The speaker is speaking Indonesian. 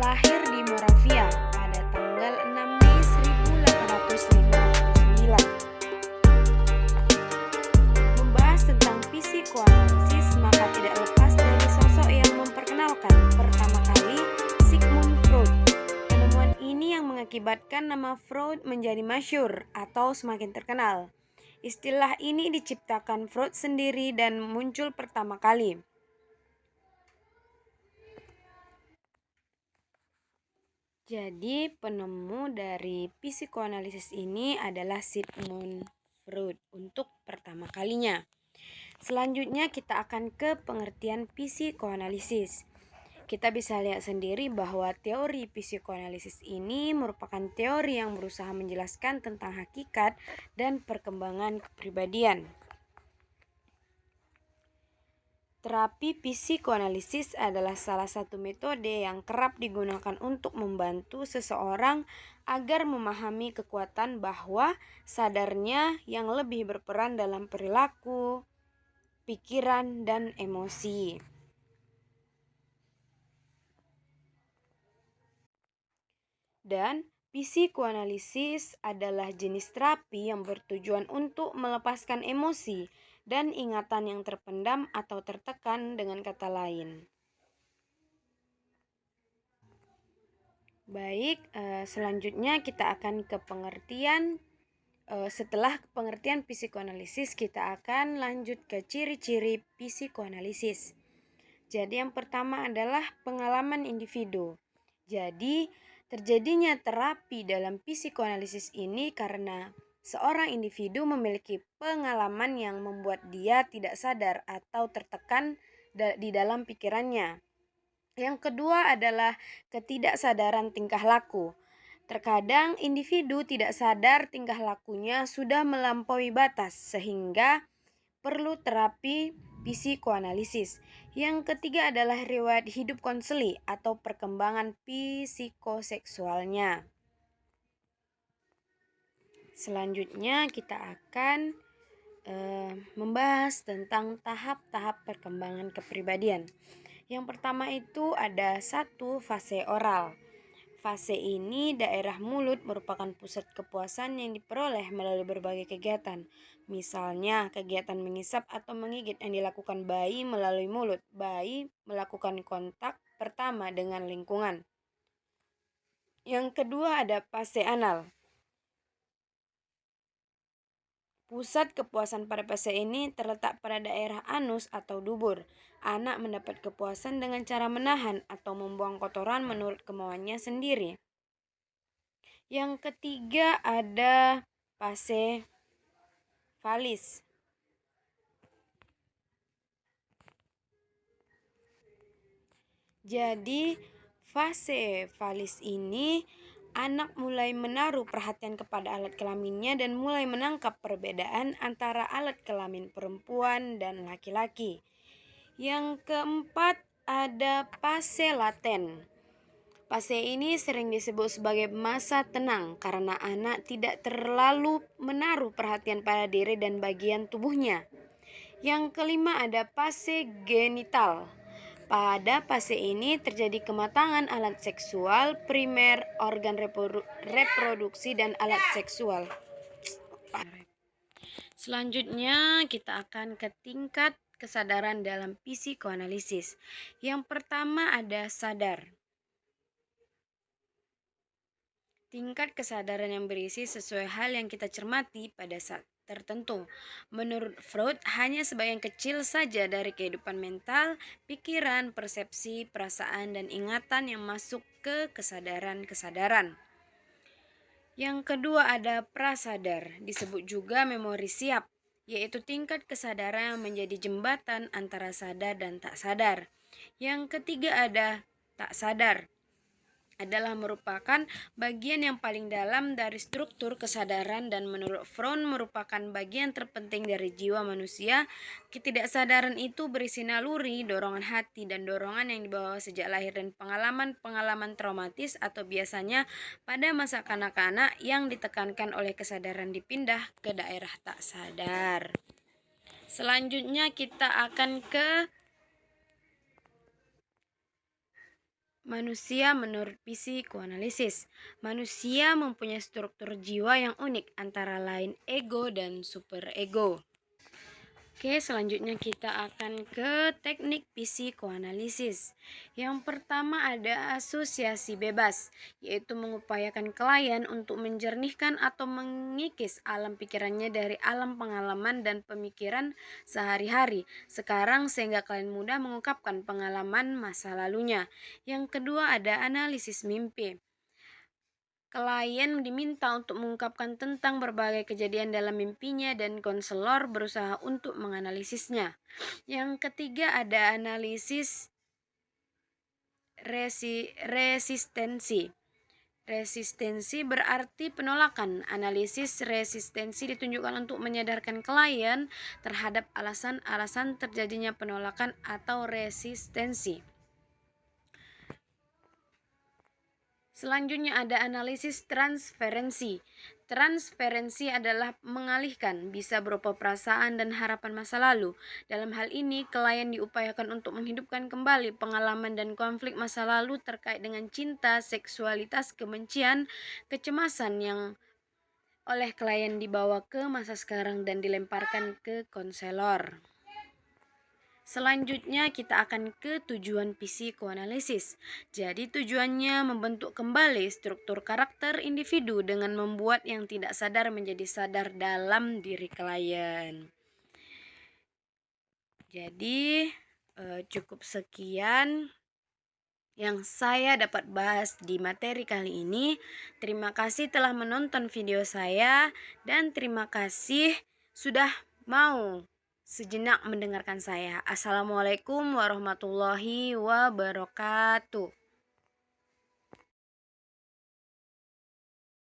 Lahir di Moravia pada tanggal 6 Mei 1859. Membahas tentang psikoanalisis, maka tidak lepas dari sosok yang memperkenalkan pertama kali, Sigmund Freud. Penemuan ini yang mengakibatkan nama Freud menjadi masyhur atau semakin terkenal. Istilah ini diciptakan Freud sendiri dan muncul pertama kali. Jadi, penemu dari psikoanalisis ini adalah Sigmund Freud untuk pertama kalinya. Selanjutnya kita akan ke pengertian psikoanalisis. Kita bisa lihat sendiri bahwa teori psikoanalisis ini merupakan teori yang berusaha menjelaskan tentang hakikat dan perkembangan kepribadian. Terapi psikoanalisis adalah salah satu metode yang kerap digunakan untuk membantu seseorang agar memahami kekuatan bawah sadarnya yang lebih berperan dalam perilaku, pikiran, dan emosi. Dan psikoanalisis adalah jenis terapi yang bertujuan untuk melepaskan emosi dan ingatan yang terpendam atau tertekan, dengan kata lain. Baik, selanjutnya kita akan ke pengertian. Setelah pengertian psikoanalisis, kita akan lanjut ke ciri-ciri psikoanalisis. Jadi yang pertama adalah pengalaman individu. Jadi terjadinya terapi dalam psikoanalisis ini karena seorang individu memiliki pengalaman yang membuat dia tidak sadar atau tertekan di dalam pikirannya. Yang kedua adalah ketidaksadaran tingkah laku. Terkadang individu tidak sadar tingkah lakunya sudah melampaui batas sehingga perlu terapi psikoanalisis. Yang ketiga adalah riwayat hidup konseli atau perkembangan psikoseksualnya. Selanjutnya kita akan membahas tentang tahap-tahap perkembangan kepribadian. Yang pertama itu ada 1, fase oral. Fase ini daerah mulut merupakan pusat kepuasan yang diperoleh melalui berbagai kegiatan. Misalnya kegiatan mengisap atau menggigit yang dilakukan bayi melalui mulut. Bayi melakukan kontak pertama dengan lingkungan. Yang kedua ada fase anal. Pusat kepuasan pada fase ini terletak pada daerah anus atau dubur. Anak mendapat kepuasan dengan cara menahan atau membuang kotoran menurut kemauannya sendiri. Yang ketiga ada fase falis. Jadi fase falis ini anak mulai menaruh perhatian kepada alat kelaminnya dan mulai menangkap perbedaan antara alat kelamin perempuan dan laki-laki. Yang keempat ada fase laten. Fase ini sering disebut sebagai masa tenang karena anak tidak terlalu menaruh perhatian pada diri dan bagian tubuhnya. Yang kelima ada fase genital. Pada fase ini terjadi kematangan alat seksual primer, organ reproduksi, dan alat seksual. Selanjutnya kita akan ke tingkat kesadaran dalam psikoanalisis. Yang pertama ada sadar. Tingkat kesadaran yang berisi sesuai hal yang kita cermati pada saat tertentu. Menurut Freud, hanya sebagian kecil saja dari kehidupan mental, pikiran, persepsi, perasaan, dan ingatan yang masuk ke kesadaran-kesadaran. Yang kedua ada prasadar, disebut juga memori siap, yaitu tingkat kesadaran yang menjadi jembatan antara sadar dan tak sadar. Yang ketiga ada tak sadar, adalah merupakan bagian yang paling dalam dari struktur kesadaran dan menurut Freud merupakan bagian terpenting dari jiwa manusia. Ketidaksadaran itu berisi naluri, dorongan hati, dan dorongan yang dibawa sejak lahir dan pengalaman-pengalaman traumatis atau biasanya pada masa kanak-kanak yang ditekankan oleh kesadaran dipindah ke daerah tak sadar. Selanjutnya kita akan ke Manusia menurut psikoanalisis. Manusia mempunyai struktur jiwa yang unik antara lain ego dan superego. Oke, selanjutnya kita akan ke teknik psikoanalisis. Yang pertama ada asosiasi bebas, yaitu mengupayakan klien untuk menjernihkan atau mengikis alam pikirannya dari alam pengalaman dan pemikiran sehari-hari sekarang sehingga klien mudah mengungkapkan pengalaman masa lalunya. Yang kedua ada analisis mimpi. Klien diminta untuk mengungkapkan tentang berbagai kejadian dalam mimpinya dan konselor berusaha untuk menganalisisnya. Yang ketiga ada analisis resistensi. Resistensi berarti penolakan. Analisis resistensi ditunjukkan untuk menyadarkan klien terhadap alasan-alasan terjadinya penolakan atau resistensi. Selanjutnya ada analisis transferensi. Transferensi adalah mengalihkan, bisa berupa perasaan dan harapan masa lalu. Dalam hal ini, klien diupayakan untuk menghidupkan kembali pengalaman dan konflik masa lalu terkait dengan cinta, seksualitas, kebencian, kecemasan yang oleh klien dibawa ke masa sekarang dan dilemparkan ke konselor. Selanjutnya kita akan ke tujuan psikoanalisis. Jadi tujuannya membentuk kembali struktur karakter individu dengan membuat yang tidak sadar menjadi sadar dalam diri klien. Jadi cukup sekian yang saya dapat bahas di materi kali ini. Terima kasih telah menonton video saya dan terima kasih sudah mau sejenak mendengarkan saya. Assalamualaikum warahmatullahi wabarakatuh.